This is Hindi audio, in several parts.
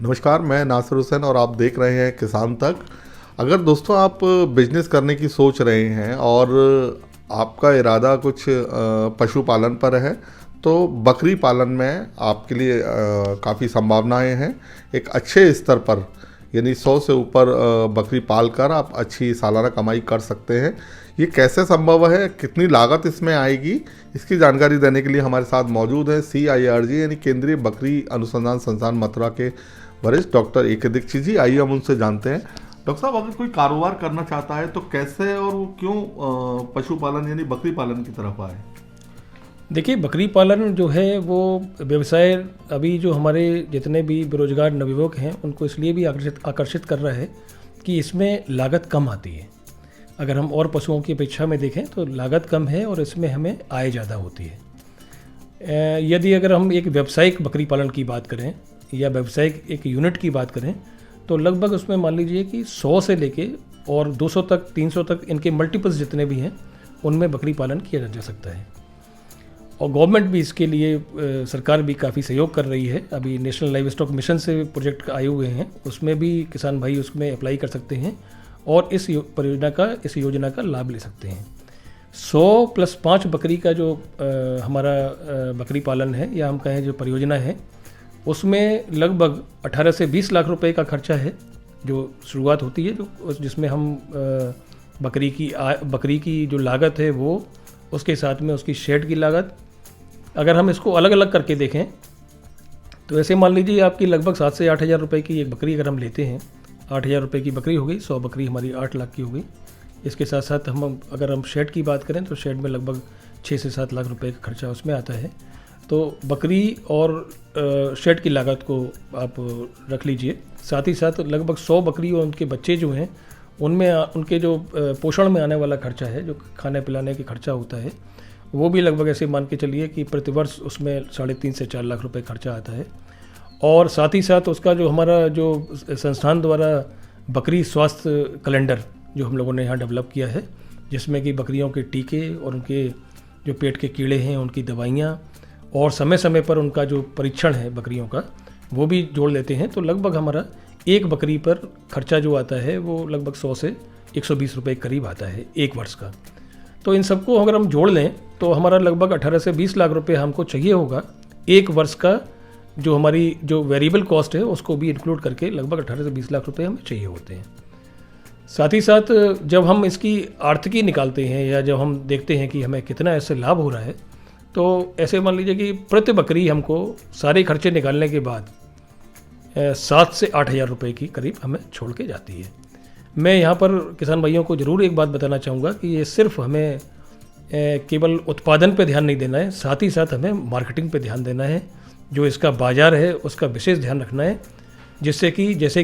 नमस्कार, मैं नासिर हुसैन और आप देख रहे हैं किसान तक। अगर दोस्तों आप बिजनेस करने की सोच रहे हैं और आपका इरादा कुछ पशुपालन पर है तो बकरी पालन में आपके लिए काफ़ी संभावनाएं हैं। एक अच्छे स्तर पर यानी 100 से ऊपर बकरी पाल कर आप अच्छी सालाना कमाई कर सकते हैं। ये कैसे संभव है, कितनी लागत इसमें आएगी, इसकी जानकारी देने के लिए हमारे साथ मौजूद है CIRG यानी केंद्रीय बकरी अनुसंधान संस्थान मथुरा के वरिष्ठ डॉक्टर AK दीक्षित जी। आइए हम उनसे जानते हैं। डॉक्टर साहब, अगर कोई कारोबार करना चाहता है तो कैसे और वो क्यों पशुपालन यानी बकरी पालन की तरफ आए? देखिए, बकरी पालन जो है वो व्यवसाय अभी जो हमारे जितने भी बेरोजगार नवयुवक हैं उनको इसलिए भी आकर्षित कर रहा है कि इसमें लागत कम आती है। अगर हम और पशुओं की अपेक्षा में देखें तो लागत कम है और इसमें हमें आय ज़्यादा होती है। यदि अगर हम एक व्यावसायिक बकरी पालन की बात करें या व्यावसायिक एक यूनिट की बात करें तो लगभग उसमें मान लीजिए कि 100 से लेके और 200 तक 300 तक इनके मल्टीपल्स जितने भी हैं उनमें बकरी पालन किया जा सकता है। और गवर्नमेंट भी इसके लिए सरकार भी काफ़ी सहयोग कर रही है। अभी नेशनल लाइव स्टॉक मिशन से प्रोजेक्ट आए हुए हैं, उसमें भी किसान भाई उसमें अप्लाई कर सकते हैं और इस योजना का लाभ ले सकते हैं। 100+5 बकरी का जो हमारा बकरी पालन है या हम कहें जो परियोजना है उसमें लगभग 18 से 20 लाख रुपए का खर्चा है जो शुरुआत होती है, जिसमें हम बकरी की जो लागत है वो, उसके साथ में उसकी शेड की लागत, अगर हम इसको अलग अलग करके देखें तो ऐसे मान लीजिए आपकी लगभग 7 से 8 हज़ार रुपये की एक बकरी अगर हम लेते हैं, 8 हज़ार रुपये की बकरी हो गई, 100 बकरी हमारी 8 लाख की हो गई। इसके साथ साथ अगर हम शेड की बात करें तो शेड में लगभग 6 से 7 लाख रुपये का खर्चा उसमें आता है। तो बकरी और शेड की लागत को आप रख लीजिए। साथ ही साथ लगभग 100 बकरी और उनके बच्चे जो हैं उनमें उनके जो पोषण में आने वाला खर्चा है, जो खाने पिलाने के खर्चा होता है, वो भी लगभग ऐसे मान के चलिए कि प्रतिवर्ष उसमें 3.5 से 4 लाख रुपए खर्चा आता है। और साथ ही साथ उसका जो हमारा जो संस्थान द्वारा बकरी स्वास्थ्य कैलेंडर जो हम लोगों ने यहाँ डेवलप किया है, जिसमें कि बकरियों के टीके और उनके जो पेट के कीड़े हैं उनकी दवाइयाँ और समय समय पर उनका जो परीक्षण है बकरियों का वो भी जोड़ लेते हैं, तो लगभग हमारा एक बकरी पर खर्चा जो आता है वो लगभग 100 से 120 रुपये करीब आता है एक वर्ष का। तो इन सबको अगर हम जोड़ लें तो हमारा लगभग 18 से 20 लाख रुपए हमको चाहिए होगा एक वर्ष का। जो हमारी जो वेरिएबल कॉस्ट है उसको भी इंक्लूड करके लगभग 18 से 20 लाख रुपए हमें चाहिए होते हैं। साथ ही साथ जब हम इसकी आर्थिकी निकालते हैं या जब हम देखते हैं कि हमें कितना ऐसे लाभ हो रहा है, तो ऐसे मान लीजिए कि प्रति बकरी हमको सारे खर्चे निकालने के बाद 7 से 8 हज़ार रुपये की करीब हमें छोड़ के जाती है। मैं यहाँ पर किसान भाइयों को ज़रूर एक बात बताना चाहूँगा कि ये सिर्फ हमें केवल उत्पादन पे ध्यान नहीं देना है, साथ ही साथ हमें मार्केटिंग पे ध्यान देना है। जो इसका बाज़ार है उसका विशेष ध्यान रखना है, जैसे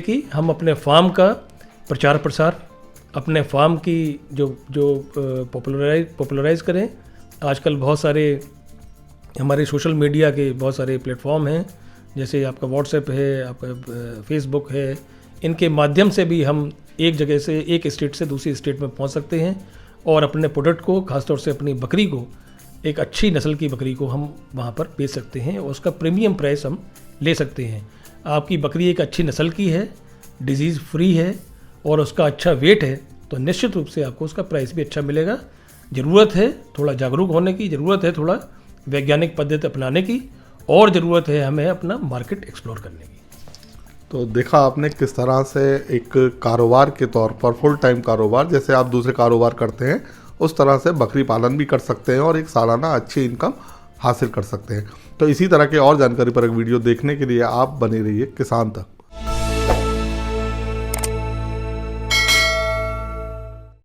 कि हम अपने फार्म का प्रचार प्रसार, अपने फार्म की जो पॉपुलराइज करें। आजकल बहुत सारे हमारे सोशल मीडिया के बहुत सारे प्लेटफॉर्म हैं, जैसे आपका व्हाट्सएप है, आपका फेसबुक है, इनके माध्यम से भी हम एक जगह से एक स्टेट से दूसरी स्टेट में पहुंच सकते हैं और अपने प्रोडक्ट को, खासतौर से अपनी बकरी को, एक अच्छी नस्ल की बकरी को हम वहां पर बेच सकते हैं और उसका प्रीमियम प्राइस हम ले सकते हैं। आपकी बकरी एक अच्छी नस्ल की है, डिजीज़ फ्री है और उसका अच्छा वेट है, तो निश्चित रूप से आपको उसका प्राइस भी अच्छा मिलेगा। ज़रूरत है थोड़ा जागरूक होने की, ज़रूरत है थोड़ा वैज्ञानिक पद्धति अपनाने की, और ज़रूरत है हमें अपना मार्केट एक्सप्लोर करने की। तो देखा आपने किस तरह से एक कारोबार के तौर पर, फुल टाइम कारोबार जैसे आप दूसरे कारोबार करते हैं उस तरह से बकरी पालन भी कर सकते हैं और एक सालाना अच्छी इनकम हासिल कर सकते हैं। तो इसी तरह के और जानकारी पर एक वीडियो देखने के लिए आप बने रहिए किसान तक।